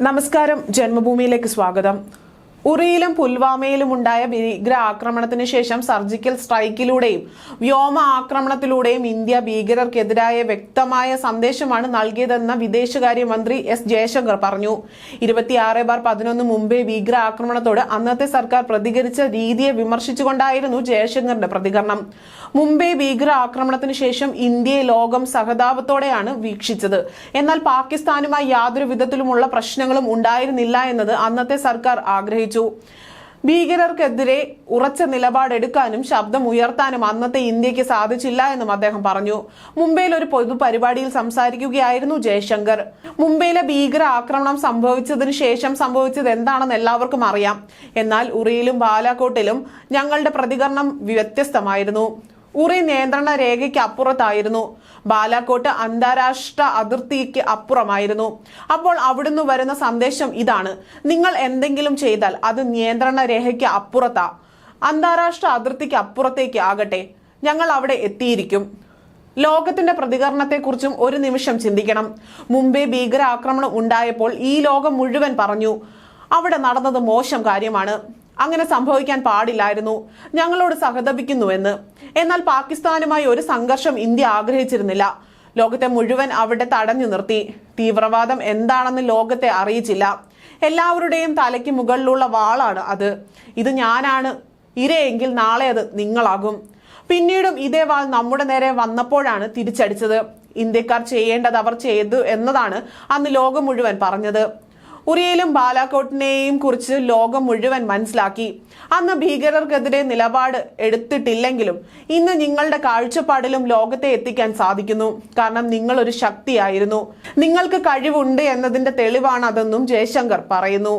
നമസ്കാരം, ജന്മഭൂമിയിലേക്ക് സ്വാഗതം. ഉറിയിലും പുൽവാമയിലും ഉണ്ടായ ഭീകര ആക്രമണത്തിന് ശേഷം സർജിക്കൽ സ്ട്രൈക്കിലൂടെയും വ്യോമ ആക്രമണത്തിലൂടെയും ഇന്ത്യ ഭീകരർക്കെതിരായ വ്യക്തമായ സന്ദേശമാണ് നൽകിയതെന്ന് വിദേശകാര്യമന്ത്രി എസ് ജയശങ്കർ പറഞ്ഞു. 26/11 മുംബൈ ഭീകര ആക്രമണത്തോട് അന്നത്തെ സർക്കാർ പ്രതികരിച്ച രീതിയെ വിമർശിച്ചുകൊണ്ടായിരുന്നു ജയശങ്കറിന്റെ പ്രതികരണം. മുംബൈ ഭീകര ആക്രമണത്തിന് ശേഷം ഇന്ത്യയെ ലോകം സഹതാപത്തോടെയാണ് വീക്ഷിച്ചത്. എന്നാൽ പാകിസ്ഥാനുമായി യാതൊരു വിധത്തിലുമുള്ള പ്രശ്നങ്ങളും ഉണ്ടായിരുന്നില്ല എന്നത് അന്നത്തെ സർക്കാർ ആഗ്രഹിച്ചു. ഭീകരർക്കെതിരെ ഉറച്ച നിലപാടെടുക്കാനും ശബ്ദം ഉയർത്താനും അന്നത്തെ ഇന്ത്യക്ക് സാധിച്ചില്ല എന്നും അദ്ദേഹം പറഞ്ഞു. മുംബൈയിൽ ഒരു പൊതുപരിപാടിയിൽ സംസാരിക്കുകയായിരുന്നു ജയശങ്കർ. മുംബൈയിലെ ഭീകര ആക്രമണം സംഭവിച്ചതിന് ശേഷം സംഭവിച്ചത് എന്താണെന്ന് എല്ലാവർക്കും അറിയാം. എന്നാൽ ഉറിയിലും ബാലാകോട്ടിലും ഞങ്ങളുടെ പ്രതികരണം വ്യത്യസ്തമായിരുന്നു. ഉറി നിയന്ത്രണ രേഖയ്ക്ക് അപ്പുറത്തായിരുന്നു. ബാലാകോട്ട് അന്താരാഷ്ട്ര അതിർത്തിക്ക് അപ്പുറമായിരുന്നു. അപ്പോൾ അവിടുന്ന് വരുന്ന സന്ദേശം ഇതാണ്: നിങ്ങൾ എന്തെങ്കിലും ചെയ്താൽ അത് നിയന്ത്രണ രേഖയ്ക്ക് അപ്പുറത്താ, അന്താരാഷ്ട്ര അതിർത്തിക്ക് അപ്പുറത്തേക്ക് ആകട്ടെ, ഞങ്ങൾ അവിടെ എത്തിയിരിക്കും. ലോകത്തിന്റെ പ്രതികരണത്തെക്കുറിച്ചും ഒരു നിമിഷം ചിന്തിക്കണം. മുംബൈ ഭീകര ആക്രമണം ഉണ്ടായപ്പോൾ ഈ ലോകം മുഴുവൻ പറഞ്ഞു, അവിടെ നടന്നത് മോശം കാര്യമാണ്, അങ്ങനെ സംഭവിക്കാൻ പാടില്ലായിരുന്നു, ഞങ്ങളോട് സഹതപിക്കുന്നുവെന്ന്. എന്നാൽ പാകിസ്ഥാനുമായി ഒരു സംഘർഷം ഇന്ത്യ ആഗ്രഹിച്ചിരുന്നില്ല. ലോകത്തെ മുഴുവൻ അവിടെ തടഞ്ഞു നിർത്തി. തീവ്രവാദം എന്താണെന്ന് ലോകത്തെ അറിയിച്ചില്ല. എല്ലാവരുടെയും തലയ്ക്ക് മുകളിലുള്ള വാളാണ് അത്. ഇത് ഞാനാണ് ഇരയെങ്കിൽ നാളെ അത് നിങ്ങളാകും. പിന്നീടും ഇതേ വാൾ നമ്മുടെ നേരെ വന്നപ്പോഴാണ് തിരിച്ചടിച്ചത്. ഇന്ത്യക്കാർ ചെയ്യേണ്ടത് അവർ ചെയ്തു എന്നതാണ് അന്ന് ലോകം മുഴുവൻ പറഞ്ഞത്. ഉറിയിലും ബാലാകോട്ടിനെയും കുറിച്ച് ലോകം മുഴുവൻ മനസ്സിലാക്കി. അന്ന് ഭീകരർക്കെതിരെ നിലപാട് എടുത്തിട്ടില്ലെങ്കിലും ഇന്ന് നിങ്ങളുടെ കാഴ്ചപ്പാടിലും ലോകത്തെ എത്തിക്കാൻ സാധിക്കുന്നു. കാരണം നിങ്ങൾ ഒരു ശക്തിയായിരുന്നു. നിങ്ങൾക്ക് കഴിവുണ്ട് എന്നതിന്റെ തെളിവാണ് അതെന്നും ജയശങ്കർ പറയുന്നു.